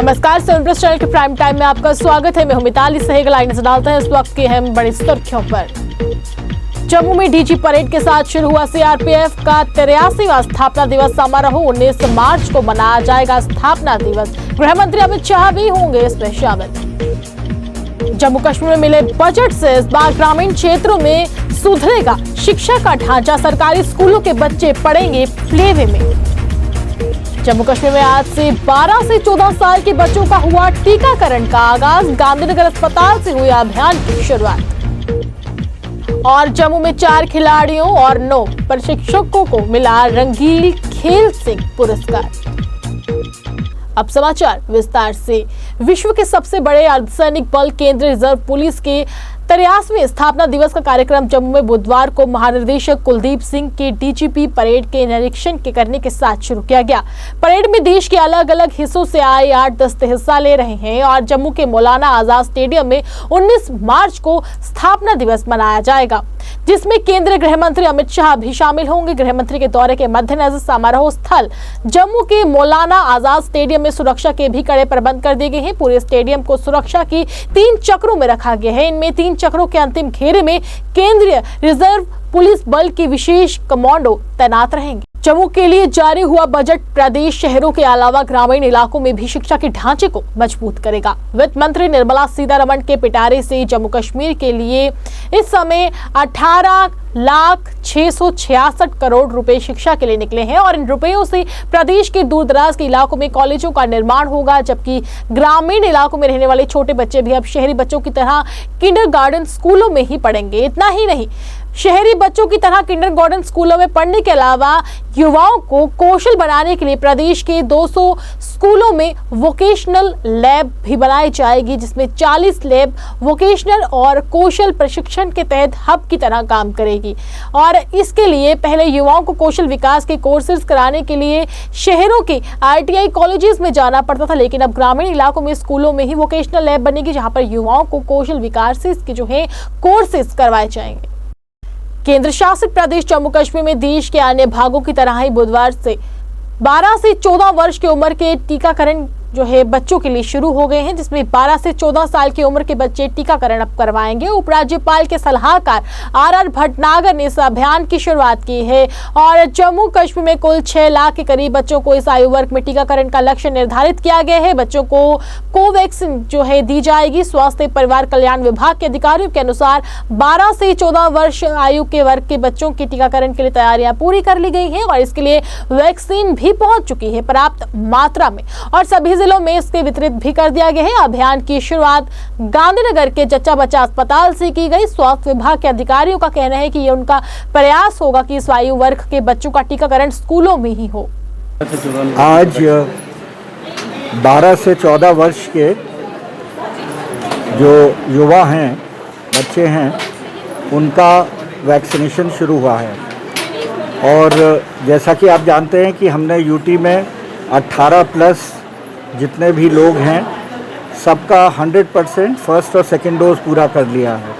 नमस्कार, seven plus channel के prime time में आपका स्वागत है। मैं हूं मिताली सहगल। आइए नजर डालते हैं इस वक्त की अहम बड़ी सुर्खियों पर। जम्मू में डीजी परेड के साथ शुरू हुआ सीआरपीएफ का 83वां स्थापना दिवस समारोह। 19 मार्च को मनाया जाएगा स्थापना दिवस। गृह मंत्री अमित शाह भी होंगे इसमें शामिल। जम्मू कश्मीर में मिले बजट से इस बार ग्रामीण क्षेत्रों में सुधरेगा शिक्षा का ढांचा। सरकारी स्कूलों के बच्चे पढ़ेंगे प्लेवे में। जम्मू कश्मीर में आज से 12 से 14 साल के बच्चों का हुआ टीकाकरण का आगाज। गांधीनगर अस्पताल से हुई अभियान की शुरुआत। और जम्मू में 4 खिलाड़ियों और 9 प्रशिक्षकों को मिला रंगील खेल सिंह पुरस्कार। अब समाचार विस्तार से। विश्व के सबसे बड़े अर्धसैनिक बल केंद्रीय रिजर्व पुलिस के 83वें स्थापना दिवस का कार्यक्रम जम्मू में बुधवार को महानिदेशक कुलदीप सिंह के डीजीपी परेड के निरीक्षण के करने के साथ शुरू किया गया। परेड में देश के अलग अलग हिस्सों से आए 8 दस्ते हिस्सा ले रहे हैं और जम्मू के मौलाना आजाद स्टेडियम में 19 मार्च को स्थापना दिवस मनाया जाएगा, जिसमें केंद्रीय गृह मंत्री अमित शाह भी शामिल होंगे। गृह मंत्री के दौरे के मद्देनजर समारोह स्थल जम्मू के मौलाना आजाद स्टेडियम में सुरक्षा के भी कड़े प्रबंध कर दिए गए हैं। पूरे स्टेडियम को सुरक्षा की 3 चक्रों में रखा गया है। इनमें 3 चक्रों के अंतिम घेरे में केंद्रीय रिजर्व पुलिस बल के विशेष कमांडो तैनात रहेंगे। जम्मू के लिए जारी हुआ बजट प्रदेश शहरों के अलावा ग्रामीण इलाकों में भी शिक्षा के ढांचे को मजबूत करेगा। वित्त मंत्री निर्मला सीतारमण के पिटारे से जम्मू कश्मीर के लिए इस समय 18,666 करोड़ रुपए शिक्षा के लिए निकले हैं और इन रुपयों से प्रदेश के दूर दराज के इलाकों में कॉलेजों का निर्माण होगा, जबकि ग्रामीण इलाकों में रहने वाले छोटे बच्चे भी अब शहरी बच्चों की तरह किंडरगार्टन स्कूलों में ही पढ़ेंगे। इतना ही नहीं, शहरी बच्चों की तरह किंडरगार्टन स्कूलों में पढ़ने के अलावा युवाओं को कौशल बनाने के लिए प्रदेश के 200 स्कूलों में वोकेशनल लैब भी बनाई जाएगी, जिसमें 40 लैब वोकेशनल और कौशल प्रशिक्षण के तहत हब की तरह काम करेगी। और इसके लिए पहले युवाओं को कौशल विकास के कोर्सेज कराने के लिए शहरों के ITI कॉलेजेस में जाना पड़ता था, लेकिन अब ग्रामीण इलाकों में स्कूलों में ही वोकेशनल लैब बनेगी, जहां पर युवाओं को कौशल विकास के जो है कोर्सेज करवाए जाएंगे। केंद्र शासित प्रदेश जम्मू कश्मीर में देश के अन्य भागों की तरह ही बुधवार से 12 से 14 वर्ष की उम्र के टीकाकरण जो है बच्चों के लिए शुरू हो गए हैं, जिसमें 12 से 14 साल की उम्र के बच्चे टीकाकरण अब करवाएंगे। उपराज्यपाल के सलाहकार RR भटनागर ने इस अभियान की शुरुआत की है और जम्मू कश्मीर में कुल 6 लाख के करीब बच्चों को इस आयु वर्ग में टीकाकरण का लक्ष्य निर्धारित किया गया है। बच्चों को कोवैक्सीन जो है दी जाएगी। स्वास्थ्य परिवार कल्याण विभाग के अधिकारियों के अनुसार 12 से 14 वर्ष आयु के वर्ग के बच्चों के टीकाकरण के लिए तैयारियां पूरी कर ली गई हैं और इसके लिए वैक्सीन भी पहुंच चुकी है पर्याप्त मात्रा में और सभी जिलों में इसके वितरित भी कर दिया गया है। अभियान की शुरुआत गांधीनगर के जच्चा बच्चा अस्पताल से की गई। स्वास्थ्य विभाग के अधिकारियों का कहना है कि ये उनका प्रयास होगा कि इस आयु वर्ग के बच्चों का टीकाकरण स्कूलों में ही हो। आज 12 से 14 वर्ष के जो युवा हैं, बच्चे हैं, उनका वैक्सीनेशन शुरू हुआ है और जैसा कि आप जानते हैं कि हमने यूटी में 18 प्लस जितने भी लोग हैं सबका 100% फर्स्ट और सेकंड डोज पूरा कर लिया है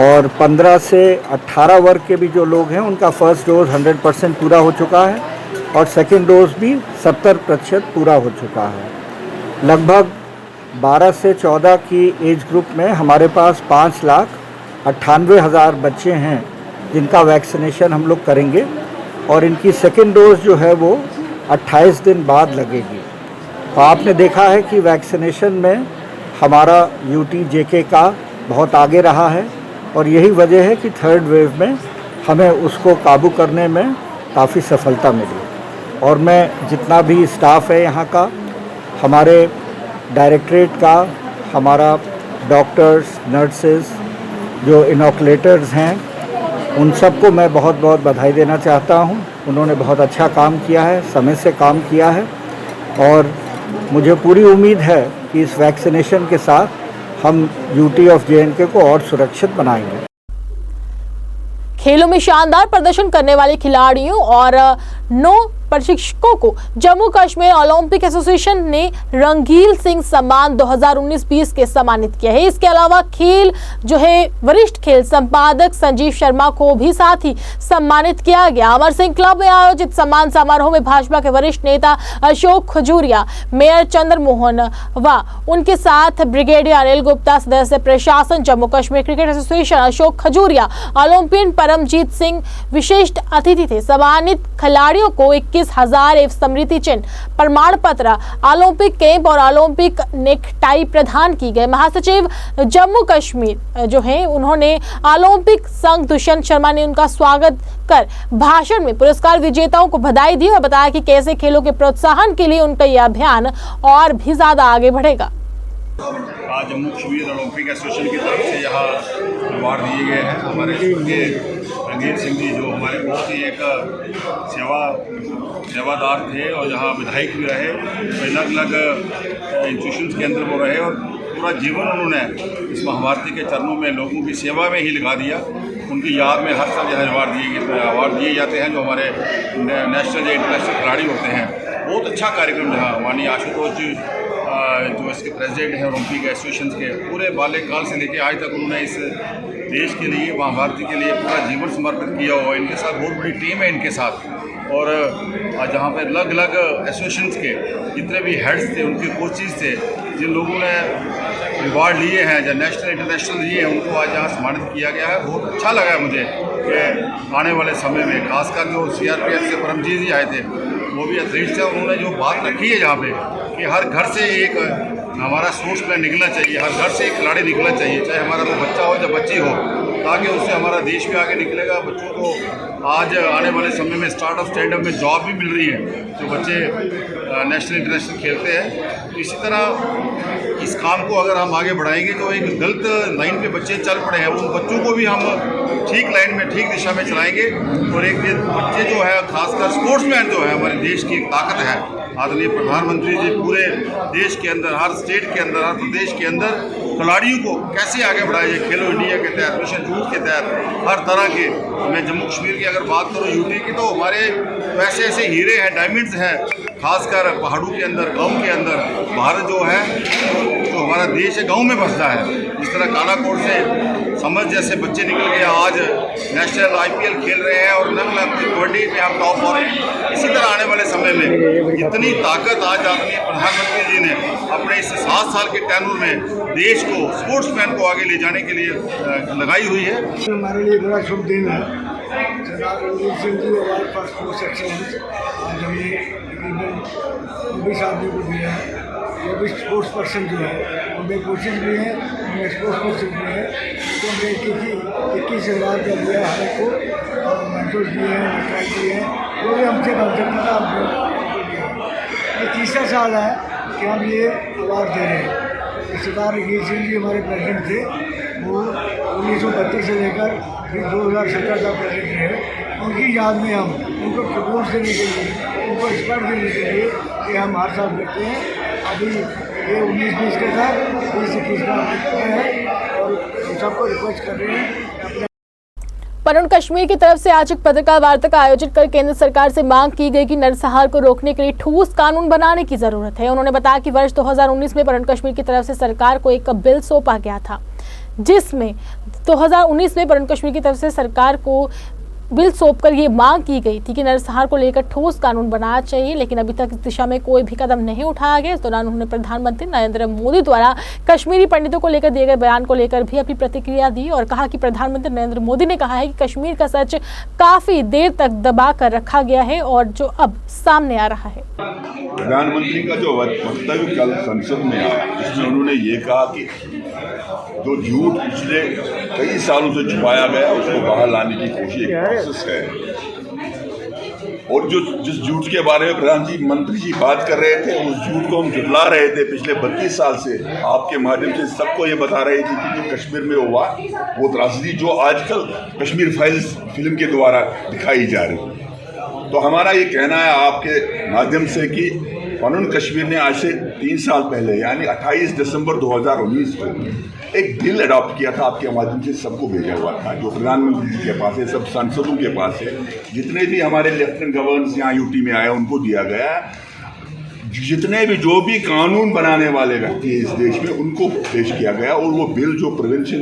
और 15 से 18 वर्ग के भी जो लोग हैं उनका फर्स्ट डोज 100% पूरा हो चुका है और सेकंड डोज भी 70% पूरा हो चुका है। लगभग 12 से 14 की एज ग्रुप में हमारे पास 5,98,000 बच्चे हैं जिनका वैक्सीनेशन हम लोग करेंगे और इनकी सेकंड डोज जो है वो 28 दिन बाद लगेगी। तो आपने देखा है कि वैक्सीनेशन में हमारा यूटी जेके का बहुत आगे रहा है और यही वजह है कि थर्ड वेव में हमें उसको काबू करने में काफ़ी सफलता मिली। और मैं जितना भी स्टाफ है यहाँ का, हमारे डायरेक्टरेट का, हमारा डॉक्टर्स, नर्सेस, जो इनोकुलेटर्स हैं, उन सबको मैं बहुत बहुत बधाई देना चाहता हूँ। उन्होंने बहुत अच्छा काम किया है, समय से काम किया है और मुझे पूरी उम्मीद है कि इस वैक्सीनेशन के साथ हम यूटी ऑफ JNK को और सुरक्षित बनाएंगे। खेलों में शानदार प्रदर्शन करने वाले खिलाड़ियों और 9 प्रशिक्षकों को जम्मू कश्मीर ओलंपिक एसोसिएशन ने रंगील सिंह सम्मान 2019-20 के सम्मानित किया है। इसके अलावा खेल जो है वरिष्ठ खेल संपादक संजीव शर्मा को भी साथ ही सम्मानित किया गया। अमर सिंह क्लब में आयोजित सम्मान समारोह में भाजपा के वरिष्ठ नेता अशोक खजूरिया, मेयर चंद्रमोहन व उनके साथ ब्रिगेडियर अनिल गुप्ता, सदस्य प्रशासन Jammu Kashmir cricket association Ashok Khajuria, Olympian Paramjeet Singh विशिष्ट अतिथि थे। सम्मानित खिलाड़ियों को 21,000 एवं स्मृति चिन्ह, प्रमाण पत्र, ओलंपिक कैंप और ओलंपिक नेकटाई प्रदान की गए। महासचिव जम्मू कश्मीर जो है उन्होंने ओलंपिक संघ दुष्यंत शर्मा ने उनका स्वागत कर भाषण में पुरस्कार विजेताओं को बधाई दी और बताया कि कैसे खेलों के प्रोत्साहन के लिए उनका यह अभियान और भी ज्यादा आगे बढ़ेगा। आज जम्मू कश्मीर ओलंपिक एसोसिएशन की तरफ से यहाँ अवार्ड दिए गए हैं। हमारे के रंगील सिंह जी जो हमारे बहुत ही एक सेवादार थे और यहाँ विधायक भी रहे, अलग अलग इंस्टीट्यूशंस के अंदर वो रहे और पूरा जीवन उन्होंने इस महाभारती के चरणों में लोगों की सेवा में ही लगा दिया। उनकी याद में हर साल यह अवार्ड दिए जाते हैं जो हमारे नेशनल या इंटरनेशनल खिलाड़ी होते हैं। बहुत अच्छा कार्यक्रम रहा। माननीय आशुतोष जी जो इसके प्रेसिडेंट हैं ओलंपिक एसोसिएशन के, पूरे बाल्यकाल से लेकर आज तक उन्होंने इस देश के लिए, महाभारती के लिए पूरा जीवन समर्पित किया हुआ। इनके साथ बहुत बड़ी टीम है इनके साथ। और जहाँ पर अलग अलग एसोसिएशंस के जितने भी हेड्स थे, उनके कोचेज थे, जिन लोगों ने रिवार्ड लिए हैं या नेशनल इंटरनेशनल लिए हैं, उनको आज यहाँ सम्मानित किया गया है। बहुत अच्छा लगा है मुझे कि आने वाले समय में खासकर जो CRPF से परमजीत जी आए थे, वो भी एथलीट्स थे, उन्होंने जो बात रखी है यहाँ पे कि हर घर से एक हमारा स्पोर्ट्स प्लेयर निकलना चाहिए, हर घर से एक खिलाड़ी निकलना चाहिए, चाहे हमारा वो बच्चा हो या बच्ची हो, ताकि उससे हमारा देश भी आगे निकलेगा। बच्चों को आज आने वाले समय में स्टार्टअप स्टैंडअप में जॉब भी मिल रही है जो बच्चे नेशनल इंटरनेशनल खेलते हैं। इसी तरह इस काम को अगर हम आगे बढ़ाएंगे, जो एक गलत लाइन पे बच्चे चल पड़े हैं, उन बच्चों को भी हम ठीक लाइन में, ठीक दिशा में चलाएंगे। और एक बच्चे जो है, खासकर स्पोर्ट्समैन जो है, हमारे देश की एक ताकत है। आदरणीय प्रधानमंत्री जी पूरे देश के अंदर, हर स्टेट के अंदर, हर प्रदेश के अंदर खिलाड़ियों को कैसे आगे बढ़ाया जाए, खेलो इंडिया के तहत, मिशन यूथ के तहत, हर तरह के। मैं जम्मू कश्मीर की अगर बात करूँ, यूटी की, तो हमारे ऐसे ऐसे हीरे हैं, डायमंड्स हैं, खासकर पहाड़ों के अंदर, गाँव के अंदर। भारत जो है, जो हमारा देश है, गाँव में बसता है। इस तरह कालाकोट से समझ जैसे बच्चे निकल गए, आज नेशनल IPL खेल रहे हैं और अलग कबड्डी में हम टॉप हो रहे हैं। इसी तरह आने वाले समय में इतनी ताकत आज आदरणीय प्रधानमंत्री जी ने अपने इस 7 साल के टर्नर में देश को, स्पोर्ट्समैन को आगे ले जाने के लिए लगाई हुई है। हमारे लिए बड़ा शुभ दिन है। सरदार रंगील Singh ji award for sports excellence आज हमने तकरीबन 24 आदमी को दिया है। जो भी स्पोर्ट्स पर्सन जो है, उनमें कोचेज भी हैं, उनमें स्पोर्ट्स पर्सन भी हैं। तो हमने 21,000 का दिया हर एक को, और मेंटर्स भी हैं, नेटवर्क भी हैं, जो भी हमसे बन सकता था हमको दिया। ये तीसरा साल है कि हम ये अवार्ड दे रहे हैं। सरदार रंगील सिंह जी हमारे प्रेसिडेंट थे, वो 1932 से लेकर फिर 2017 तक प्रेसिडेंट रहे। उनकी याद में हम उनको ट्रिब्यूट देने के लिए, उनको रिस्पेक्ट देने के लिए कि हम हर साल करते हैं। अभी ये 19-20 के था, 20-21 का है, और सबको रिक्वेस्ट कर रहे हैं। वरुण कश्मीर की तरफ से आज एक पत्रकार वार्ता का आयोजित कर केंद्र सरकार से मांग की गई कि नरसंहार को रोकने के लिए ठोस कानून बनाने की जरूरत है। उन्होंने बताया कि वर्ष 2019 में वरुण कश्मीर की तरफ से सरकार को एक बिल सौंपा गया था, जिसमें 2019 में वरुण कश्मीर की तरफ से सरकार को बिल सौंपकर ये मांग की गई थी कि नरसंहार को लेकर ठोस कानून बनाना चाहिए, लेकिन अभी तक इस दिशा में कोई भी कदम नहीं उठाया गया। इस दौरान उन्होंने प्रधानमंत्री नरेंद्र मोदी द्वारा कश्मीरी पंडितों को लेकर दिए गए बयान को लेकर भी अपनी प्रतिक्रिया दी और कहा कि प्रधानमंत्री नरेंद्र मोदी ने कहा है कि कश्मीर का सच काफी देर तक दबा कर रखा गया है और जो अब सामने आ रहा है। प्रधानमंत्री का जो वक्तव्य कल संसद में आया, जिसमें उन्होंने ये कहा कि जो झूठ पिछले कई सालों से छुपाया गया, उसको बाहर लाने की कोशिश एक प्रोसेस है। और जो जिस झूठ के बारे में प्रधानमंत्री जी बात कर रहे थे, उस झूठ को हम जुटला रहे थे पिछले 32 साल से। आपके माध्यम से सबको ये बता रहे थे कि जो कश्मीर में हुआ वो त्रासदी जो आजकल कश्मीर फाइल्स फिल्म के द्वारा दिखाई जा रही है। तो हमारा ये कहना है आपके माध्यम से कि कानून कश्मीर ने आज से 3 साल पहले यानी 28 दिसंबर 2019 को एक बिल अडॉप्ट किया था, आपके माध्यम से सबको भेजा हुआ था, जो प्रधानमंत्री जी के पास है, सब सांसदों के पास है, जितने भी हमारे लेफ्टिनेंट गवर्नर्स यहाँ यूटी में आए उनको दिया गया। जितने भी जो भी कानून बनाने वाले व्यक्ति है इस देश में उनको पेश किया गया, और वो बिल जो prevention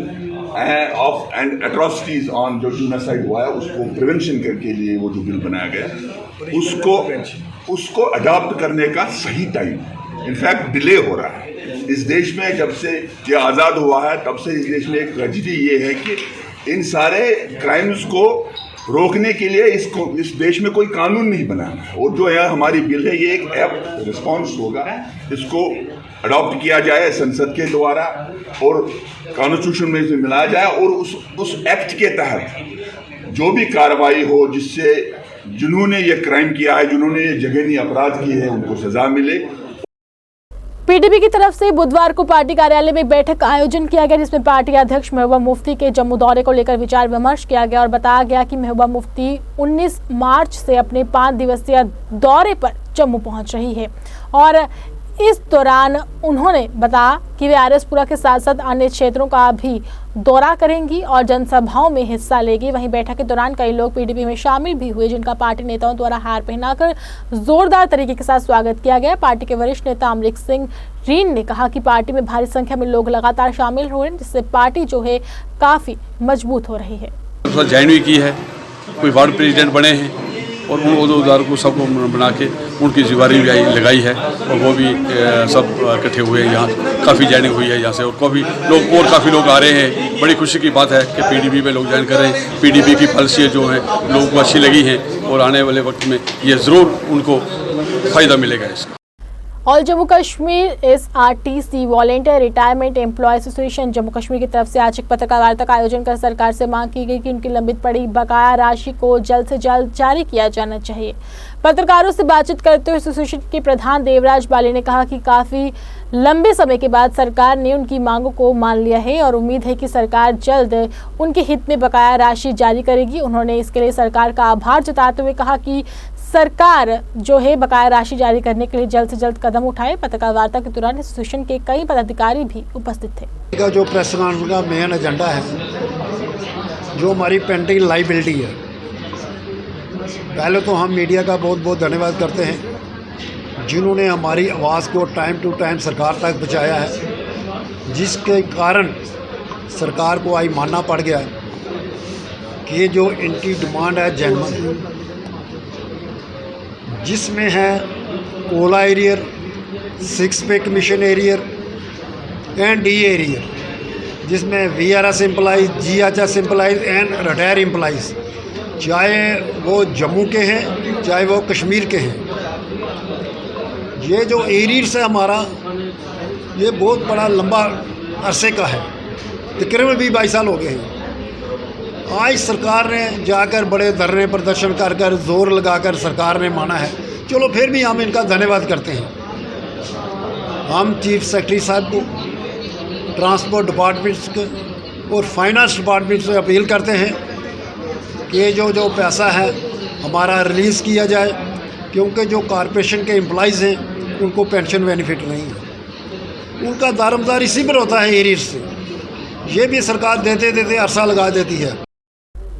of and atrocities on जो जीनोसाइड हुआ है उसको प्रिवेंशन के लिए वो जो बिल बनाया गया उसको अडॉप्ट करने का सही टाइम, इनफैक्ट डिले हो रहा है इस देश में। जब से ये आज़ाद हुआ है तब से इस देश में एक ट्रेजेडी ये है कि इन सारे क्राइम्स को रोकने के लिए इस देश में कोई कानून नहीं बना, और जो है हमारी बिल है ये एक एप्ट रिस्पॉन्स होगा, इसको अडॉप्ट किया जाए संसद के द्वारा और कॉन्स्टिट्यूशन में इसे मिलाया जाए, और उस एक्ट के तहत जो भी कार्रवाई हो जिससे जिन्होंने ये क्राइम किया है, जिन्होंने ये जघन्य अपराध किए हैं उनको सजा मिले। पीडीपी की तरफ से बुधवार को पार्टी कार्यालय में एक बैठक का आयोजन किया गया, जिसमें पार्टी अध्यक्ष महबूबा मुफ्ती के जम्मू दौरे को लेकर विचार विमर्श किया गया और बताया गया कि महबूबा मुफ्ती 19 मार्च से अपने 5 दिवसीय दौरे पर जम्मू पहुंच रही है और इस दौरान उन्होंने बताया कि वे आरएसपुरा के साथ साथ अन्य क्षेत्रों का भी दौरा करेंगी और जनसभाओं में हिस्सा लेगी। वहीं बैठक के दौरान कई लोग पीडीपी में शामिल भी हुए, जिनका पार्टी नेताओं द्वारा हार पहनाकर जोरदार तरीके के साथ स्वागत किया गया। पार्टी के वरिष्ठ नेता अमरीक सिंह रीन ने कहा कि पार्टी में भारी संख्या में लोग लगातार शामिल हो रहे हैं, जिससे पार्टी जो है काफी मजबूत हो रही है। ज्वाइन की है, कोई वार्ड प्रेसिडेंट बने हैं और उन उम्मीदवारों को सबको बना के उनकी जिम्मेदारी भी लगाई है और वो भी सब इकट्ठे हुए हैं। यहाँ काफ़ी ज्वाइनिंग हुई है यहाँ से, और काफ़ी लोग आ रहे हैं। बड़ी खुशी की बात है कि पीडीपी में लोग ज्वाइन कर रहे हैं। पीडीपी की पॉलिसी जो है लोगों को अच्छी लगी है और आने वाले वक्त में ये ज़रूर उनको फ़ायदा मिलेगा इसका। All Jammu Kashmir SRTC volunteer retirement employ association Jammu Kashmir की तरफ से आज एक पत्रकार वार्ता का आयोजन कर सरकार से मांग की गई कि उनकी लंबित पड़ी बकाया राशि को जल्द से जल्द जारी किया जाना चाहिए। पत्रकारों से बातचीत करते हुए एसोसिएशन के प्रधान देवराज बाली ने कहा कि काफी लंबे समय के बाद सरकार ने उनकी मांगों को मान लिया है और उम्मीद है कि सरकार जल्द उनके हित में बकाया राशि जारी करेगी। उन्होंने इसके लिए सरकार का आभार जताते हुए कहा कि सरकार जो है बकाया राशि जारी करने के लिए जल्द से जल्द कदम उठाए। पत्रकार वार्ता के दौरान एसोसिएशन के कई पदाधिकारी भी उपस्थित थे। जो प्रेस कॉन्फ्रेंस का मेन एजेंडा है, जो हमारी पेंडिंग लायबिलिटी है, पहले तो हम मीडिया का बहुत बहुत धन्यवाद करते हैं जिन्होंने हमारी आवाज़ को टाइम टू टाइम सरकार तक पहुँचाया है, जिसके कारण सरकार को आज मानना पड़ गया कि ये जो इनकी डिमांड है जेन्युइन, जिसमें है कोला एरियर, 6 पे commission arrear and D arrear, जिसमें VRS employees, GHS employees and retire employees, चाहे वो जम्मू के हैं चाहे वो कश्मीर के हैं। ये जो एरियर्स है हमारा, ये बहुत बड़ा लंबा अरसे का है, तकरीबन 22 साल हो गए हैं। आज सरकार ने जाकर बड़े धरने प्रदर्शन कर कर जोर लगाकर सरकार ने माना है, चलो फिर भी हम इनका धन्यवाद करते हैं। हम चीफ सेक्रेटरी साहब को, ट्रांसपोर्ट डिपार्टमेंट्स को और फाइनेंस डिपार्टमेंट से अपील करते हैं कि ये जो पैसा है हमारा रिलीज़ किया जाए, क्योंकि जो कॉरपोरेशन के एम्प्लॉइज़ हैं उनको पेंशन बेनिफिट नहीं है, उनका दारोमदार इसी पर होता है एरियर्स से। ये भी सरकार देते देते अरसा लगा देती है।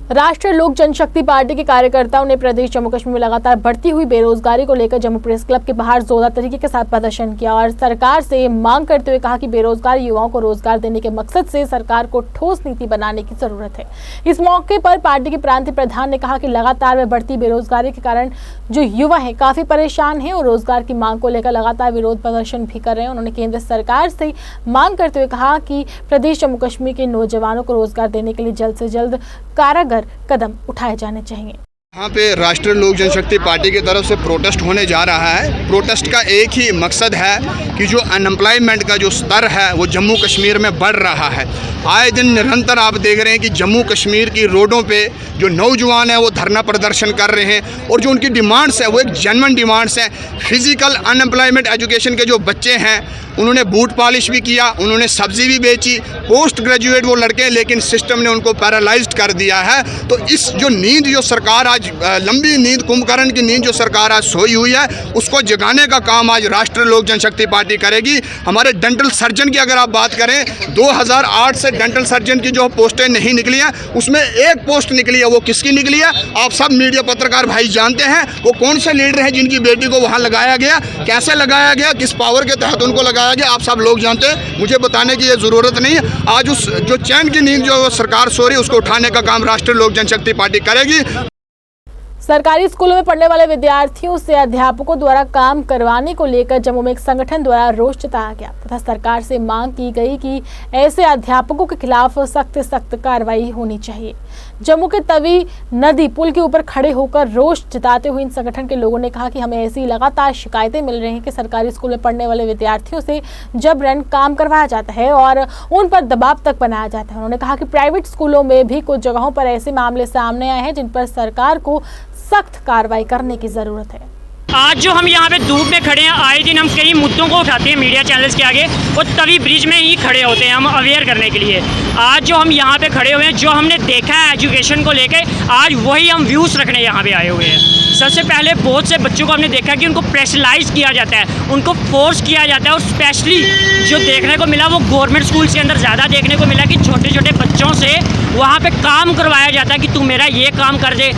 राष्ट्रीय लोक जनशक्ति पार्टी के कार्यकर्ताओं ने प्रदेश जम्मू कश्मीर में लगातार बढ़ती हुई बेरोजगारी को लेकर जम्मू प्रेस क्लब के बाहर जोरदार तरीके के साथ प्रदर्शन किया और सरकार से मांग करते हुए कहा कि बेरोजगार युवाओं को रोजगार देने के मकसद से सरकार को ठोस नीति बनाने की जरूरत है। इस मौके पर पार्टी के प्रांतीय प्रधान ने कहा कि लगातार में बढ़ती बेरोजगारी के कारण जो युवा है काफी परेशान है और रोजगार की मांग को लेकर लगातार विरोध प्रदर्शन भी कर रहे हैं। उन्होंने केंद्र सरकार से मांग करते हुए कहा कि प्रदेश जम्मू कश्मीर के नौजवानों को रोजगार देने के लिए जल्द से जल्द कारगर कदम उठाए जाने चाहिए। यहाँ पे राष्ट्रीय लोक जनशक्ति पार्टी की तरफ से प्रोटेस्ट होने जा रहा है। प्रोटेस्ट का एक ही मकसद है कि जो अनएम्प्लॉयमेंट का जो स्तर है वो जम्मू कश्मीर में बढ़ रहा है। आए दिन निरंतर आप देख रहे हैं कि जम्मू कश्मीर की रोडों पे जो नौजवान हैं वो धरना प्रदर्शन कर रहे हैं और जो उनकी डिमांड्स है वो एक जेन्युइन डिमांड्स हैं। फिजिकल अनएम्प्लॉयमेंट एजुकेशन के जो बच्चे हैं उन्होंने बूट पॉलिश भी किया, उन्होंने सब्जी भी बेची, पोस्ट ग्रेजुएट वो लड़के हैं, लेकिन सिस्टम ने उनको पैरालाइज्ड कर दिया है। तो इस जो नींद जो सरकार आज लंबी नींद, कुंभकर्ण की नींद जो सरकार आज सोई हुई है, उसको जगाने का काम आज राष्ट्रीय लोक जनशक्ति पार्टी करेगी। हमारे डेंटल सर्जन की अगर आप बात करें, 2008 से डेंटल सर्जन की जो पोस्टें नहीं निकली हैं उसमें एक पोस्ट निकली है। वो किसकी निकली है? आप सब मीडिया पत्रकार भाई जानते हैं वो कौन से लीडर हैं जिनकी बेटी को वहाँ लगाया गया, कैसे लगाया गया, किस पावर के तहत उनको लगाया गया, आप सब लोग जानते हैं। मुझे बताने की ये ज़रूरत नहीं है। आज उस जो चैन की नींद जो सरकार सो रही है उसको उठाने का काम राष्ट्रीय लोक जनशक्ति पार्टी करेगी। सरकारी स्कूलों में पढ़ने वाले विद्यार्थियों से अध्यापकों द्वारा काम करवाने को लेकर जम्मू में एक संगठन द्वारा रोष जताया गया तथा सरकार से मांग की गई कि ऐसे अध्यापकों के खिलाफ सख्त कार्रवाई होनी चाहिए। जम्मू के तवी नदी पुल के ऊपर खड़े होकर रोष जताते हुए इन संगठन के लोगों ने कहा कि हमें ऐसी लगातार शिकायतें मिल रही हैं कि सरकारी स्कूल में पढ़ने वाले विद्यार्थियों से जबरन काम करवाया जाता है और उन पर दबाव तक बनाया जाता है। उन्होंने कहा कि प्राइवेट स्कूलों में भी कुछ जगहों पर ऐसे मामले सामने आए हैं जिन पर सरकार को सख्त कार्रवाई करने की जरूरत है। आज जो हम यहाँ पे धूप में खड़े हैं, आए दिन हम कई मुद्दों को उठाते हैं मीडिया चैनल्स के आगे और तभी ब्रिज में ही खड़े होते हैं हम अवेयर करने के लिए। आज जो हम यहाँ पे खड़े हुए हैं, जो हमने देखा है एजुकेशन को लेके, आज वही हम व्यूज़ रखने यहाँ पे आए हुए हैं। सबसे पहले बहुत से बच्चों को हमने देखा कि उनको प्रेशराइज किया जाता है, उनको फोर्स किया जाता है और स्पेशली जो देखने को मिला वो गवर्नमेंट स्कूल्स के अंदर ज़्यादा देखने को मिला कि छोटे छोटे बच्चों से वहाँ पर काम करवाया जाता है कि तू मेरा ये काम कर दे,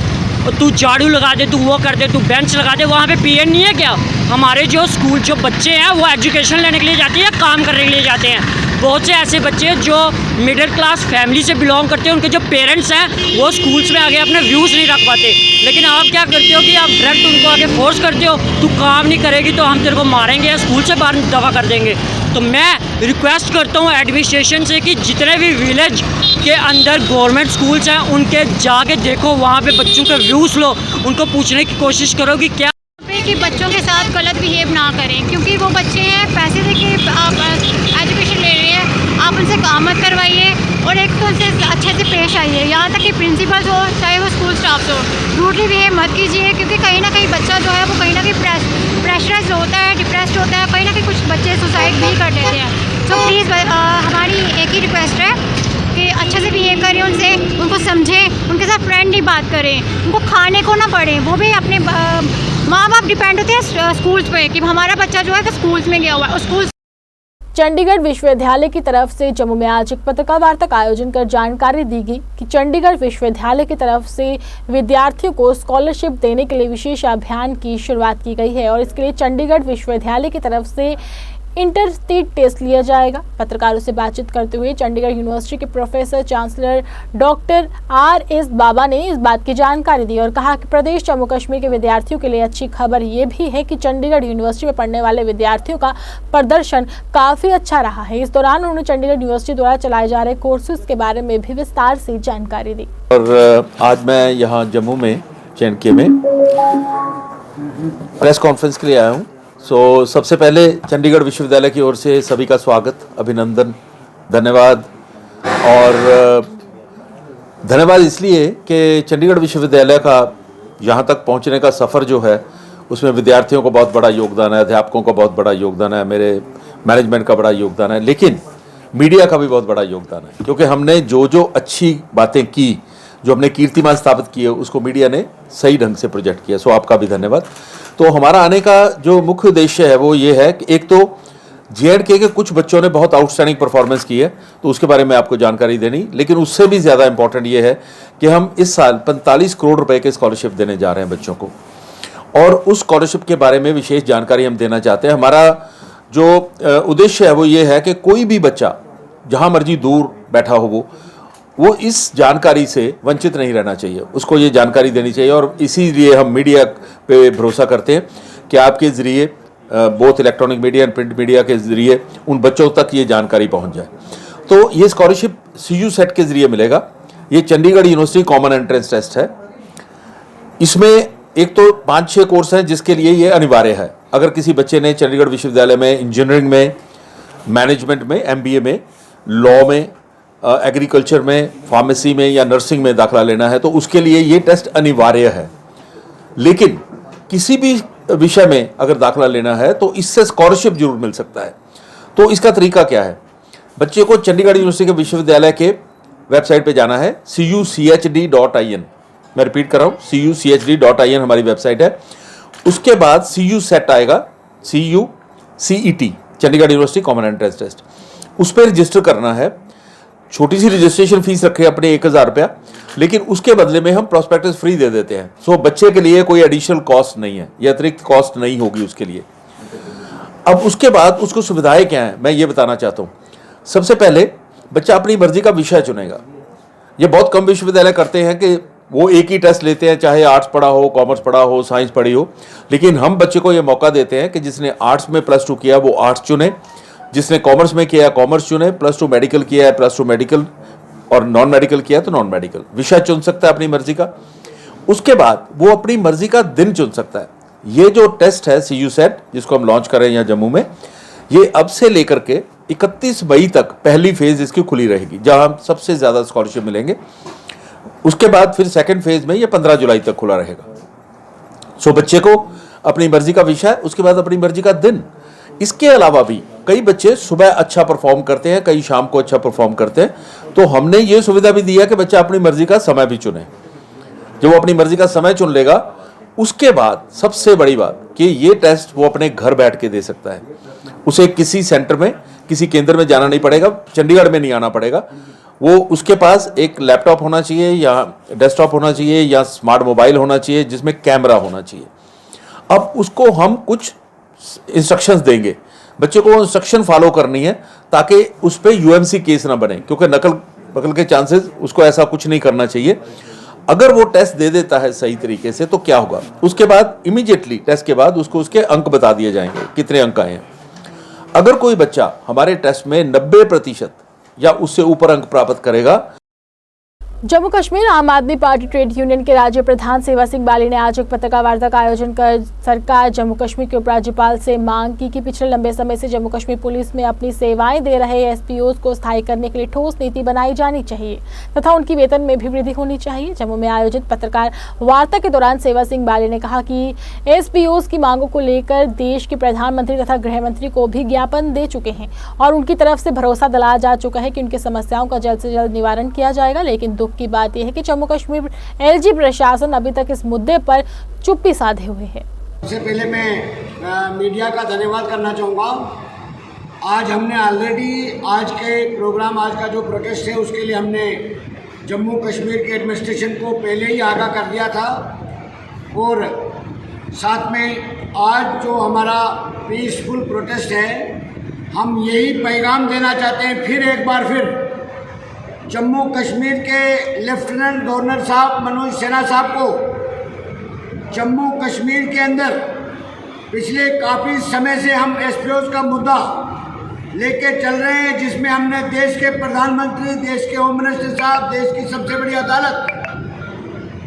तू झाड़ू लगा दे, तू वो कर दे, तू बेंच लगा दे। वहाँ पे पीएन नहीं है क्या? हमारे जो स्कूल जो बच्चे हैं वो एजुकेशन लेने के लिए जाते हैं या काम करने के लिए जाते हैं। बहुत से ऐसे बच्चे जो मिडिल क्लास फैमिली से बिलोंग करते हैं, उनके जो पेरेंट्स हैं वो स्कूल्स में आगे अपने व्यूज़ नहीं रख पाते, लेकिन आप क्या करते हो कि आप डायरेक्ट उनको आगे फोर्स करते हो, तू काम नहीं करेगी तो हम तेरे को मारेंगे या स्कूल से बाहर दफा कर देंगे। तो मैं रिक्वेस्ट करता हूँ एडमिनिस्ट्रेशन से कि जितने भी विलेज के अंदर गवर्नमेंट स्कूल्स हैं उनके जाके देखो, वहाँ पे बच्चों के व्यूज़ लो, उनको पूछने की कोशिश करो कि क्या कि बच्चों के साथ गलत बिहेव ना करें, क्योंकि वो बच्चे हैं पैसे दे के आप एजुकेशन ले रहे हैं, आप उनसे काम मत करवाइए और एक तो उनसे अच्छे से पेश आइए। यहाँ तक कि प्रिंसिपल्स हो चाहे वो स्कूल स्टाफ हो, रूडली बिहेव मत कीजिए, क्योंकि कहीं ना कहीं बच्चा जो है वो कहीं ना कहीं प्रेशराइज होता है, डिप्रेस्ड होता है, कहीं ना कहीं कुछ बच्चे सुसाइड भी कर लेते हैं। तो प्लीज़ हमारी एक ही रिक्वेस्ट है कि अच्छे से बिहेव करें उनसे, उनको समझें, उनके साथ फ्रेंडली बात करें, उनको खाने को ना पड़े। वो भी अपने माँ बाप डिपेंड होते हैं स्कूल्स पे कि हमारा बच्चा जो है वो स्कूल्स में गया हुआ है। स्कूल चंडीगढ़ विश्वविद्यालय की तरफ से जम्मू में आज एक पत्रकार वार्ता का आयोजन कर जानकारी दी गई कि चंडीगढ़ विश्वविद्यालय की तरफ से विद्यार्थियों को स्कॉलरशिप देने के लिए विशेष अभियान की शुरुआत की गई है और इसके लिए चंडीगढ़ विश्वविद्यालय की तरफ से इंटर स्टेट टेस्ट लिया जाएगा। पत्रकारों से बातचीत करते हुए चंडीगढ़ यूनिवर्सिटी के प्रोफेसर चांसलर डॉक्टर RS बाबा ने इस बात की जानकारी दी और कहा कि प्रदेश जम्मू कश्मीर के विद्यार्थियों के लिए अच्छी खबर ये भी है कि चंडीगढ़ यूनिवर्सिटी में पढ़ने वाले विद्यार्थियों का प्रदर्शन काफ़ी अच्छा रहा है। इस दौरान उन्होंने चंडीगढ़ यूनिवर्सिटी द्वारा चलाए जा रहे कोर्सेज के बारे में भी विस्तार से जानकारी दी। और आज मैं यहाँ जम्मू में JNK में प्रेस कॉन्फ्रेंस के लिए आया हूँ। सबसे पहले चंडीगढ़ विश्वविद्यालय की ओर से सभी का स्वागत, अभिनंदन, धन्यवाद। और धन्यवाद इसलिए कि चंडीगढ़ विश्वविद्यालय का यहाँ तक पहुँचने का सफ़र जो है उसमें विद्यार्थियों को बहुत बड़ा योगदान है, अध्यापकों का बहुत बड़ा योगदान है, मेरे मैनेजमेंट का बड़ा योगदान है, लेकिन मीडिया का भी बहुत बड़ा योगदान है, क्योंकि हमने जो अच्छी बातें की, जो हमने कीर्तिमान स्थापित किए, उसको मीडिया ने सही ढंग से प्रोजेक्ट किया। सो आपका भी धन्यवाद। तो हमारा आने का जो मुख्य उद्देश्य है वो ये है कि एक तो JNK के कुछ बच्चों ने बहुत आउटस्टैंडिंग परफॉर्मेंस की है, तो उसके बारे में आपको जानकारी देनी, लेकिन उससे भी ज़्यादा इंपॉर्टेंट ये है कि हम इस साल 45 करोड़ रुपए के स्कॉलरशिप देने जा रहे हैं बच्चों को, और उस स्कॉलरशिप के बारे में विशेष जानकारी हम देना चाहते हैं। हमारा जो उद्देश्य है वो ये है कि कोई भी बच्चा जहाँ मर्जी दूर बैठा हो वो इस जानकारी से वंचित नहीं रहना चाहिए, उसको ये जानकारी देनी चाहिए। और इसीलिए हम मीडिया पे भरोसा करते हैं कि आपके ज़रिए, both electronic media and print media के ज़रिए उन बच्चों तक ये जानकारी पहुंच जाए। तो ये स्कॉलरशिप CU सेट के ज़रिए मिलेगा। ये Chandigarh university common entrance test है। इसमें एक तो 5-6 कोर्स हैं जिसके लिए ये अनिवार्य है। अगर किसी बच्चे ने चंडीगढ़ विश्वविद्यालय में इंजीनियरिंग में, मैनेजमेंट में, MBA में, लॉ में, एग्रीकल्चर में, फार्मेसी में या नर्सिंग में दाखिला लेना है तो उसके लिए ये टेस्ट अनिवार्य है। लेकिन किसी भी विषय में अगर दाखिला लेना है तो इससे स्कॉलरशिप जरूर मिल सकता है। तो इसका तरीका क्या है? बच्चे को चंडीगढ़ यूनिवर्सिटी के विश्वविद्यालय के वेबसाइट पे जाना है, cuchd.in। मैं रिपीट कर रहा हूँ, cuchd.in हमारी वेबसाइट है। उसके बाद CU सेट आएगा, CUCET, Chandigarh university common entrance test, उस पर रजिस्टर करना है। छोटी सी रजिस्ट्रेशन फीस रखे अपने 1000 रुपया, लेकिन उसके बदले में हम प्रोस्पेक्टस फ्री दे देते हैं। सो बच्चे के लिए कोई एडिशनल कॉस्ट नहीं है, ये अतिरिक्त कॉस्ट नहीं होगी उसके लिए। अब उसके बाद उसको सुविधाएं क्या हैं, मैं ये बताना चाहता हूँ। सबसे पहले बच्चा अपनी मर्जी का विषय चुनेगा। ये बहुत कम विश्वविद्यालय करते हैं कि वो एक ही टेस्ट लेते हैं, चाहे आर्ट्स पढ़ा हो, कॉमर्स पढ़ा हो, साइंस पढ़ी हो। लेकिन हम बच्चे को ये मौका देते हैं कि जिसने आर्ट्स में +2 किया वो आर्ट्स चुने, जिसने कॉमर्स में किया कॉमर्स चुने, +2 मेडिकल किया है +2 मेडिकल, और नॉन मेडिकल किया तो नॉन मेडिकल विषय चुन सकता है अपनी मर्जी का। उसके बाद वो अपनी मर्जी का दिन चुन सकता है। ये जो टेस्ट है CU सेट, जिसको हम लॉन्च करें यहाँ जम्मू में, ये अब से लेकर के 31 मई तक पहली फेज इसकी खुली रहेगी, जहां सबसे ज्यादा स्कॉलरशिप मिलेंगे। उसके बाद फिर सेकंड फेज में ये 15 जुलाई तक खुला रहेगा। सो बच्चे को अपनी मर्जी का विषय, उसके बाद अपनी मर्जी का दिन। इसके अलावा भी कई बच्चे सुबह अच्छा परफॉर्म करते हैं, कई शाम को अच्छा परफॉर्म करते हैं, तो हमने ये सुविधा भी दी है कि बच्चा अपनी मर्जी का समय भी चुने। जब वो अपनी मर्जी का समय चुन लेगा, उसके बाद सबसे बड़ी बात कि ये टेस्ट वो अपने घर बैठ के दे सकता है। उसे किसी सेंटर में, किसी केंद्र में जाना नहीं पड़ेगा, चंडीगढ़ में नहीं आना पड़ेगा। वो उसके पास एक लैपटॉप होना चाहिए या डेस्कटॉप होना चाहिए या स्मार्ट मोबाइल होना चाहिए जिसमें कैमरा होना चाहिए। अब उसको हम कुछ इंस्ट्रक्शंस देंगे, बच्चे को इंस्ट्रक्शन फॉलो करनी है ताकि उस पर UMC केस ना बने, क्योंकि नकल के चांसेस, उसको ऐसा कुछ नहीं करना चाहिए। अगर वो टेस्ट दे देता है सही तरीके से तो क्या होगा, उसके बाद इमीडिएटली टेस्ट के बाद उसको उसके अंक बता दिए जाएंगे, कितने अंक आए हैं। अगर कोई बच्चा हमारे टेस्ट में 90% या उससे ऊपर अंक प्राप्त करेगा। जम्मू कश्मीर आम आदमी पार्टी ट्रेड यूनियन के राज्य प्रधान सेवा सिंह बाली ने आज एक पत्रकार वार्ता का आयोजन कर सरकार जम्मू कश्मीर के उपराज्यपाल से मांग की कि पिछले लंबे समय से जम्मू कश्मीर पुलिस में अपनी सेवाएं दे रहे SPOs को स्थायी करने के लिए ठोस नीति बनाई जानी चाहिए तथा उनकी वेतन में भी वृद्धि होनी चाहिए। जम्मू में आयोजित पत्रकार वार्ता के दौरान सेवा सिंह बाली ने कहा कि SPOs की मांगों को लेकर देश के प्रधानमंत्री तथा गृह मंत्री को भी ज्ञापन दे चुके हैं और उनकी तरफ से भरोसा दिलाया जा चुका है कि उनकी समस्याओं का जल्द से जल्द निवारण किया जाएगा। लेकिन की बात यह है कि जम्मू कश्मीर LG प्रशासन अभी तक इस मुद्दे पर चुप्पी साधे हुए है। सबसे पहले मैं मीडिया का धन्यवाद करना चाहूँगा। आज हमने ऑलरेडी आज के प्रोग्राम, आज का जो प्रोटेस्ट है उसके लिए हमने जम्मू कश्मीर के एडमिनिस्ट्रेशन को पहले ही आगाह कर दिया था और साथ में आज जो हमारा पीसफुल प्रोटेस्ट है, हम यही पैगाम देना चाहते हैं फिर एक बार फिर जम्मू कश्मीर के लेफ्टिनेंट गवर्नर साहब मनोज सिन्हा साहब को। जम्मू कश्मीर के अंदर पिछले काफ़ी समय से हम SPOs का मुद्दा लेके चल रहे हैं, जिसमें हमने देश के प्रधानमंत्री, देश के होम मिनिस्टर साहब, देश की सबसे बड़ी अदालत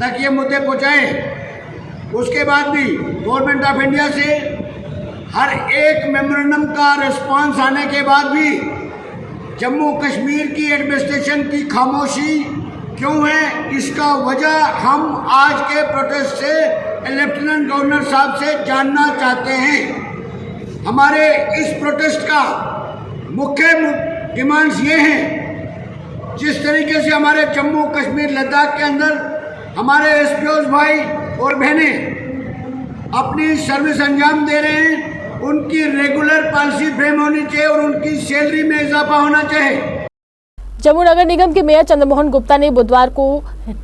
तक ये मुद्दे पहुँचाए। उसके बाद भी गवर्नमेंट ऑफ इंडिया से हर एक मेमोरेंडम का रिस्पांस आने के बाद भी जम्मू कश्मीर की एडमिनिस्ट्रेशन की खामोशी क्यों है, इसका वजह हम आज के प्रोटेस्ट से लेफ्टिनेंट गवर्नर साहब से जानना चाहते हैं। हमारे इस प्रोटेस्ट का मुख्य डिमांड्स ये हैं, जिस तरीके से हमारे जम्मू कश्मीर लद्दाख के अंदर हमारे SPOs भाई और बहनें अपनी सर्विस अंजाम दे रहे हैं, उनकी रेगुलर पॉलिसी फ्रेम होनी चाहिए और उनकी सैलरी में इजाफा होना चाहिए। जम्मू नगर निगम के मेयर चंद्रमोहन गुप्ता ने बुधवार को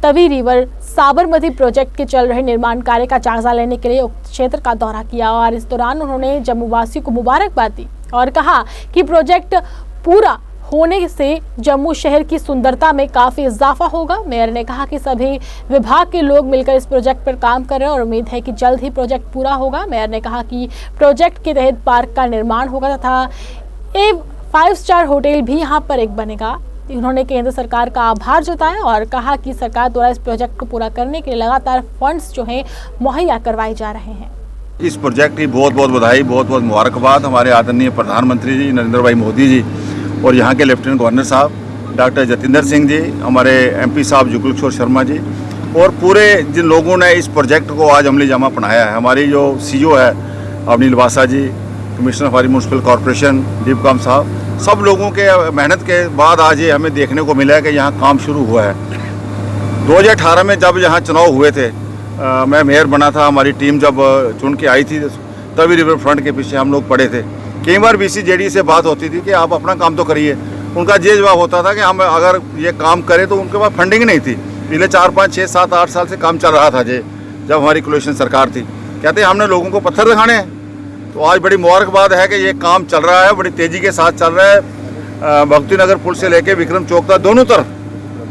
तवी रिवर साबरमती प्रोजेक्ट के चल रहे निर्माण कार्य का जायजा लेने के लिए उक्त क्षेत्र का दौरा किया और इस दौरान उन्होंने जम्मू वासियों को मुबारकबाद दी और कहा कि प्रोजेक्ट पूरा होने से जम्मू शहर की सुंदरता में काफी इजाफा होगा। मेयर ने कहा कि सभी विभाग के लोग मिलकर इस प्रोजेक्ट पर काम कर रहे हैं और उम्मीद है कि जल्द ही प्रोजेक्ट पूरा होगा। मेयर ने कहा कि प्रोजेक्ट के तहत पार्क का निर्माण होगा तथा एक 5 स्टार होटल भी यहां पर एक बनेगा। उन्होंने केंद्र सरकार का आभार जताया और कहा कि सरकार द्वारा इस प्रोजेक्ट को पूरा करने के लिए लगातार फंड्स जो हैं मुहैया करवाए जा रहे हैं। इस प्रोजेक्ट की बहुत बहुत बधाई, बहुत बहुत मुबारकबाद हमारे आदरणीय प्रधानमंत्री जी नरेंद्र भाई मोदी जी और यहाँ के लेफ्टिनेंट गवर्नर साहब डॉक्टर जतिंदर सिंह जी, हमारे MP साहब जुगल किशोर शर्मा जी और पूरे जिन लोगों ने इस प्रोजेक्ट को आज अमली जामा पढ़ाया है। हमारी जो CO है अवनील वासा जी, कमिश्नर हमारी म्यूनसिपल कॉरपोरेशन दीपकाम साहब, सब लोगों के मेहनत के बाद आज ये हमें देखने को मिला है कि यहाँ काम शुरू हुआ है। 2018 में जब यहाँ चुनाव हुए थे, मैं मेयर बना था, हमारी टीम जब चुन के आई थी तभी रिवर फ्रंट के पीछे हम लोग पड़े थे। कई बार BCJD से बात होती थी कि आप अपना काम तो करिए, उनका ये जवाब होता था कि हम अगर ये काम करें तो उनके पास फंडिंग नहीं थी। पिछले 4, 5, 6, 7, 8 साल से काम चल रहा था जब हमारी कोलिशन सरकार थी। कहते हमने लोगों को पत्थर दिखाने हैं। तो आज बड़ी मुबारकबाद है कि ये काम चल रहा है, बड़ी तेज़ी के साथ चल रहा है। भक्ति नगर पुल से लेके विक्रम चौक तक दोनों तरफ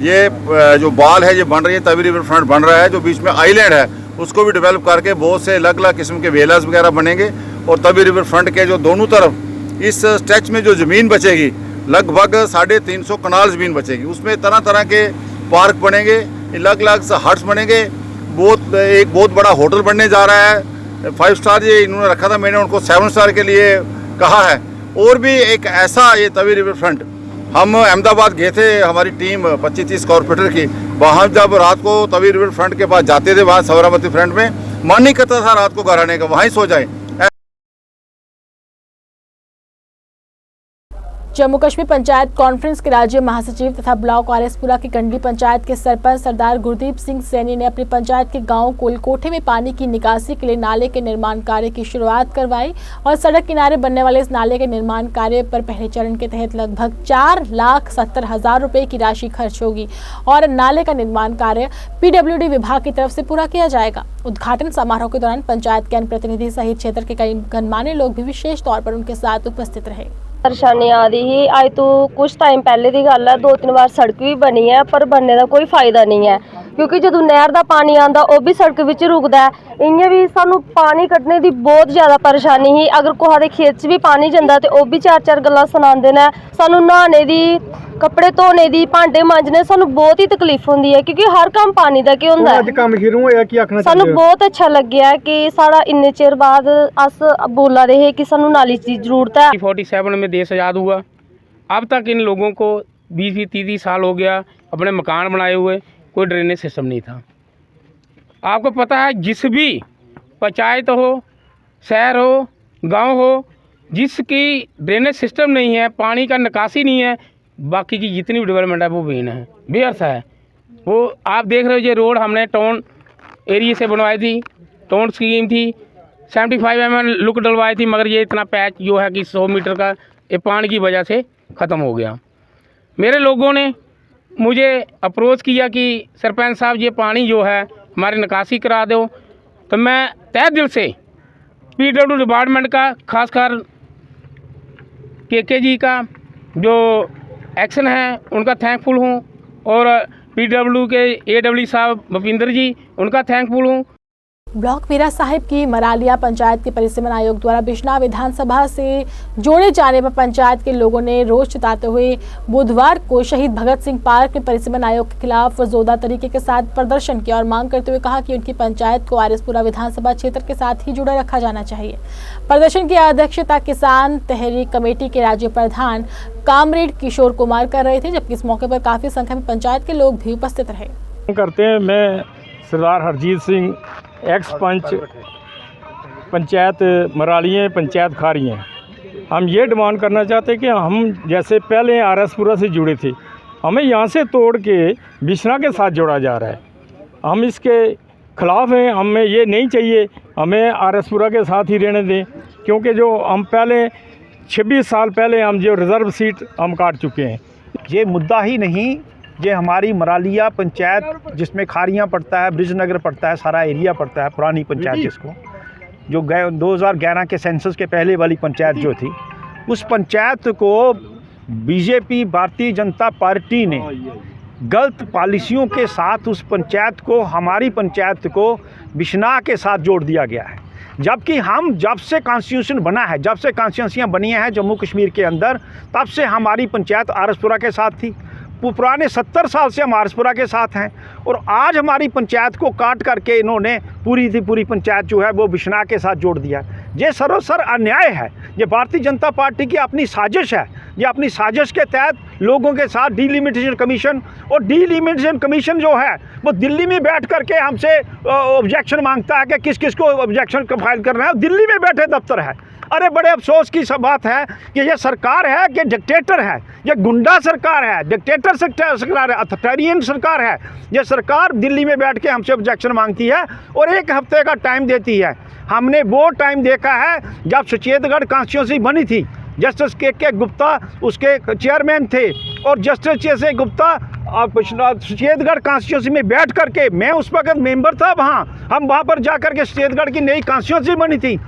ये जो बाल है ये बन रही है, तवी रिवर फ्रंट बन रहा है। जो बीच में आइलैंड है उसको भी डेवलप करके बहुत से अलग अलग किस्म के वेलास वगैरह बनेंगे और तवी रिवर फ्रंट के जो दोनों तरफ इस स्ट्रेच में जो ज़मीन बचेगी लगभग 350 कनाल ज़मीन बचेगी। उसमें तरह तरह के पार्क बनेंगे, अलग अलग हट्स बनेंगे। एक बहुत बड़ा होटल बनने जा रहा है, 5 स्टार ये इन्होंने रखा था, मैंने उनको 7 स्टार के लिए कहा है। और भी एक ऐसा ये तवी रिवर फ्रंट, हम अहमदाबाद गए थे हमारी टीम 25-30 कॉर्पोरेटर की। वहाँ जब रात को तवी रिवर फ्रंट के पास जाते थे, वहाँ साबरमती फ्रंट में मन नहीं करता था रात को घर आने का, वहीं सो जाए। जम्मू कश्मीर पंचायत कॉन्फ्रेंस के राज्य महासचिव तथा ब्लॉक आरएसपुरा की कंडी पंचायत के सरपंच सरदार गुरदीप सिंह सैनी ने अपनी पंचायत के गांव कोलकोठे में पानी की निकासी के लिए नाले के निर्माण कार्य की शुरुआत करवाई और सड़क किनारे बनने वाले इस नाले के निर्माण कार्य पर पहले चरण के तहत लगभग 4,70,000 रुपए की राशि खर्च होगी और नाले का निर्माण कार्य PWD विभाग की तरफ से पूरा किया जाएगा। उद्घाटन समारोह के दौरान पंचायत के अन्य प्रतिनिधि सहित क्षेत्र के कई गणमान्य लोग भी विशेष तौर पर उनके साथ उपस्थित रहे। परेशानी आ रही ही अज तो कुछ टाइम पहले की गल है, 2-3 बार सड़क भी बनी है पर बनने का कोई फायदा नहीं है क्योंकि जो नहर का पानी आता वह भी सड़क विच रुकता है। इयां भी सानू पानी कड्ढने की बहुत ज़्यादा परेशानी ही। अगर कोहा दे खेत भी पानी जाता तो वह भी 4-4 गल्लां सुनाते हैं। सानू नहाने की, कपड़े धोने की, भांडे मांजने सानू बहुत ही तकलीफ होती है क्योंकि हर काम पानी का ही होंदा है। सानू बहुत अच्छा लग्या कि साड़ा इन्ने चिर बाद अस बोला रहे कि सानू नाली की जरूरत है। 47 में देश आज़ाद हुआ, अब तक इन लोगों को 20-30 साल हो गया अपने मकान बनाए हुए, कोई ड्रेनेज सिस्टम नहीं था। आपको पता है जिस भी पंचायत हो, शहर हो, गांव हो, जिसकी ड्रेनेज सिस्टम नहीं है, पानी का निकासी नहीं है, बाकी की जितनी भी डेवलपमेंट है वो बेअर्थ है। वो आप देख रहे हो ये रोड हमने टाउन एरिया से बनवाई थी, टाउन स्कीम थी, 75 mm लुक डलवाई थी, मगर ये इतना पैच जो है कि 100 मीटर का ये पानी की वजह से ख़त्म हो गया। मेरे लोगों ने मुझे अप्रोच किया कि सरपंच साहब ये पानी जो है हमारी निकासी करा दो, तो मैं तहे दिल से PWD डिपार्टमेंट का, खासकर KK जी का जो एक्शन है उनका थैंकफुल हूँ और PW के AW साहब भूपिंदर जी उनका थैंकफुल हूँ। ब्लॉक मीरा साहिब की मरालिया पंचायत के परिसीमन आयोग द्वारा बिश्ना विधानसभा से जोड़े जाने पर पंचायत के लोगों ने रोष जताते हुए बुधवार को शहीद भगत सिंह पार्क में परिसीमन आयोग के खिलाफ जोरदार तरीके के साथ प्रदर्शन किया और मांग करते हुए कहा कि उनकी पंचायत को आरएसपुरा विधानसभा क्षेत्र के साथ ही जुड़ा रखा जाना चाहिए। प्रदर्शन की अध्यक्षता किसान तहरीक कमेटी के राज्य प्रधान कामरेड किशोर कुमार कर रहे थे, जबकि इस मौके पर काफी संख्या में पंचायत के लोग भी उपस्थित रहे। करते हैं, मैं सरदार हरजीत सिंह एक्स पंच पंचायत मरालियाँ पंचायत खारियाँ, हम ये डिमांड करना चाहते हैं कि हम जैसे पहले आरएसपुरा से जुड़े थे, हमें यहाँ से तोड़ के बिश्ना के साथ जोड़ा जा रहा है। हम इसके खिलाफ़ हैं, हमें ये नहीं चाहिए, हमें आरएसपुरा के साथ ही रहने दें क्योंकि जो हम पहले 26 साल पहले हम जो रिज़र्व सीट हम काट चुके हैं। ये मुद्दा ही नहीं, ये हमारी मरालिया पंचायत जिसमें खारियाँ पड़ता है, ब्रिजनगर पड़ता है, सारा एरिया पड़ता है, पुरानी पंचायत जिसको जो 2011 के सेंसस के पहले वाली पंचायत जो थी, उस पंचायत को बीजेपी भारतीय जनता पार्टी ने गलत पॉलिसियों के साथ उस पंचायत को, हमारी पंचायत को बिश्ना के साथ जोड़ दिया गया है। जबकि हम जब से कॉन्स्टिट्यूशन बना है, जब से कॉन्स्टिट्यूंसियाँ बनी हैं जम्मू कश्मीर के अंदर, तब से हमारी पंचायत आरएसपुरा के साथ थी। पुराने 70 साल से हम आरएसपुरा के साथ हैं और आज हमारी पंचायत को काट करके इन्होंने पूरी पंचायत जो है वो बिश्ना के साथ जोड़ दिया। ये सरोसर अन्याय है, ये भारतीय जनता पार्टी की अपनी साजिश है। ये अपनी साजिश के तहत लोगों के साथ डीलिमिटेशन कमीशन, और डीलिमिटेशन कमीशन जो है वो दिल्ली में बैठ करके हमसे ऑब्जेक्शन मांगता है कि किस किस को ऑब्जेक्शन फाइल करना है, दिल्ली में बैठे दफ्तर है। अरे बड़े अफसोस की सब बात है कि ये सरकार है कि डिक्टेटर है, ये गुंडा सरकार है, डिक्टेटर सरकार है, अथॉरिटेरियन सरकार है। ये सरकार दिल्ली में बैठ के हमसे ऑब्जेक्शन मांगती है और 1 हफ्ते का टाइम देती है। हमने वो टाइम देखा है जब सुचेतगढ़ कॉन्स्टिट्यूंसी बनी थी, जस्टिस के गुप्ता उसके चेयरमैन थे, और जस्टिस के गुप्ता सुचेतगढ़ कॉन्स्टिट्यूंसी में बैठ करके, मैं उस वक्त मेंबर था वहाँ, हम वहाँ पर जा करके सुचेतगढ़ की नई कॉन्स्टिट्यूंसी बनी थी।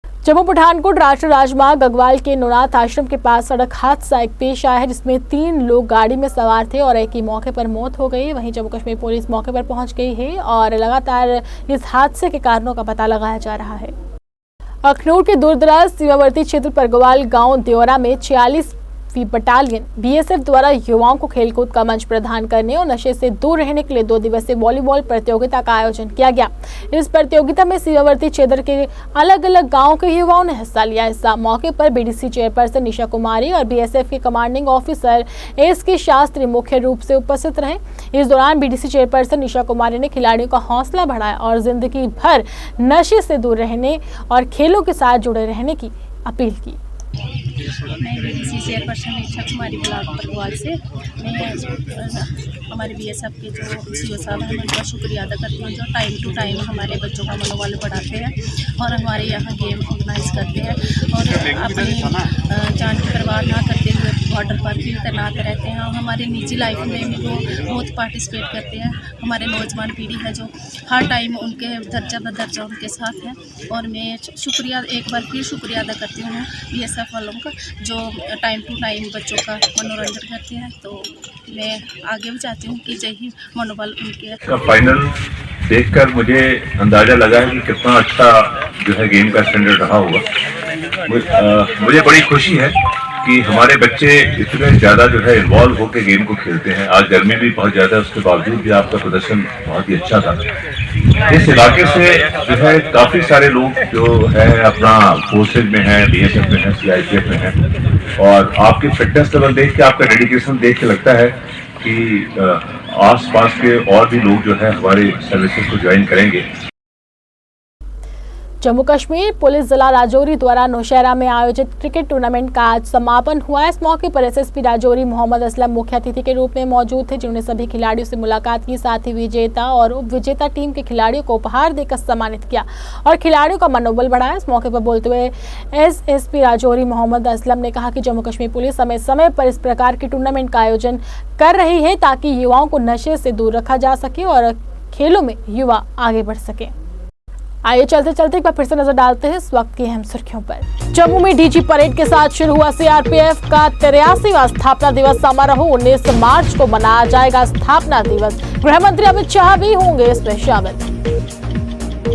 जम्मू पठानकोट राष्ट्रीय राजमार्ग गगवाल के नौनाथ आश्रम के पास सड़क हादसा एक पेश आया है, जिसमें 3 लोग गाड़ी में सवार थे और एक की मौके पर मौत हो गई। वहीं जम्मू कश्मीर पुलिस मौके पर पहुंच गई है और लगातार इस हादसे के कारणों का पता लगाया जा रहा है। अखनूर के दूरदराज सीमावर्ती क्षेत्र परगवाल गांव देवरा में 46वीं बटालियन बीएसएफ द्वारा युवाओं को खेलकूद का मंच प्रदान करने और नशे से दूर रहने के लिए 2 दिवसीय वॉलीबॉल प्रतियोगिता का आयोजन किया गया। इस प्रतियोगिता में सीमावर्ती क्षेत्र के अलग अलग गांवों के युवाओं ने हिस्सा लिया। इस मौके पर बीडीसी चेयरपर्सन निशा कुमारी और बीएसएफ के कमांडिंग ऑफिसर एसके शास्त्री मुख्य रूप से उपस्थित रहे। इस दौरान बीडीसी चेयरपर्सन निशा कुमारी ने खिलाड़ियों का हौसला बढ़ाया और जिंदगी भर नशे से दूर रहने और खेलों के साथ जुड़े रहने की अपील की। मैं BDC chairperson Nisha Kumari block Pargwal से मैं हमारे बीएसएफ के जो सीओ साहब हैं उनका शुक्रिया अदा करती हूँ, जो टाइम टू टाइम हमारे बच्चों का मनोबल बढ़ाते हैं और हमारे यहाँ गेम ऑर्गेनाइज करते हैं और अपनी जान की परवाह ना करते हुए बॉर्डर पर भी तैनात रहते हैं और हमारे निजी लाइफ में भी वो बहुत पार्टिसिपेट करते हैं। हमारे नौजवान पीढ़ी है जो हर टाइम उनके दर्जा बदर्जा उनके साथ है और मैं शुक्रिया एक बार फिर शुक्रिया अदा करती हूँ बीएसएफ वालों का, जो टाइम टू टाइम बच्चों का मनोरंजन करते हैं। तो मैं आगे भी चाहती हूँ कि जय ही मनोबल उनके। फाइनल देखकर मुझे अंदाज़ा लगा है कि कितना अच्छा जो है गेम का स्टैंडर्ड रहा होगा। मुझे बड़ी खुशी है कि हमारे बच्चे इतने ज़्यादा जो है इन्वॉल्व होकर गेम को खेलते हैं। आज गर्मी भी बहुत ज़्यादा है, उसके बावजूद भी आपका प्रदर्शन बहुत ही अच्छा था। इस इलाके से जो है काफ़ी सारे लोग जो है अपना फोर्सेज में हैं, बीएसएफ में हैं, सीआईपीएफ में हैं और आपकी फिटनेस लेवल देख के, आपका डेडिकेशन देख के लगता है कि आसपास के और भी लोग जो है हमारे सर्विसेज को ज्वाइन करेंगे। जम्मू कश्मीर पुलिस जिला राजौरी द्वारा नौशहरा में आयोजित क्रिकेट टूर्नामेंट का आज समापन हुआ। इस मौके पर एसएसपी राजौरी मोहम्मद असलम मुख्य अतिथि के रूप में मौजूद थे, जिन्होंने सभी खिलाड़ियों से मुलाकात की, साथ ही विजेता और उप विजेता टीम के खिलाड़ियों को उपहार देकर सम्मानित किया और खिलाड़ियों का मनोबल बढ़ाया। इस मौके पर बोलते हुए एसएसपी राजौरी मोहम्मद असलम ने कहा कि जम्मू कश्मीर पुलिस समय समय पर इस प्रकार के टूर्नामेंट का आयोजन कर रही है ताकि युवाओं को नशे से दूर रखा जा सके और खेलों में युवा आगे बढ़ सके। आइए चलते चलते एक बार फिर से नजर डालते हैं इस वक्त की अहम सुर्खियों पर। जम्मू में डीजी परेड के साथ शुरू हुआ सीआरपीएफ का 83वां स्थापना दिवस समारोह। 19 मार्च को मनाया जाएगा स्थापना दिवस। गृह मंत्री अमित शाह भी होंगे इसमें शामिल।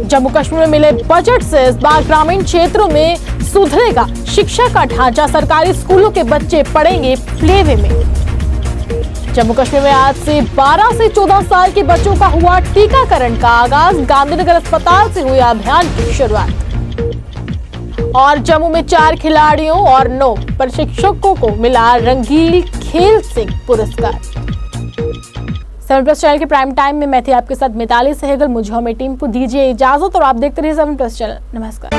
जम्मू कश्मीर में मिले बजट से इस बार ग्रामीण क्षेत्रों में सुधरेगा शिक्षा का ढांचा। सरकारी स्कूलों के बच्चे पढ़ेंगे प्लेवे में। जम्मू कश्मीर में आज से 12 से 14 साल के बच्चों का हुआ टीकाकरण का आगाज। गांधीनगर अस्पताल से हुई अभियान की शुरुआत। और जम्मू में 4 खिलाड़ियों और 9 प्रशिक्षकों को मिला रंगील खेल सिंह पुरस्कार। 7+ चैनल के प्राइम टाइम में मैं थी आपके साथ मिताली सहगल। मुझे हमें टीम को दीजिए इजाजत और आप देखते रहिए 7+ चैनल। नमस्कार।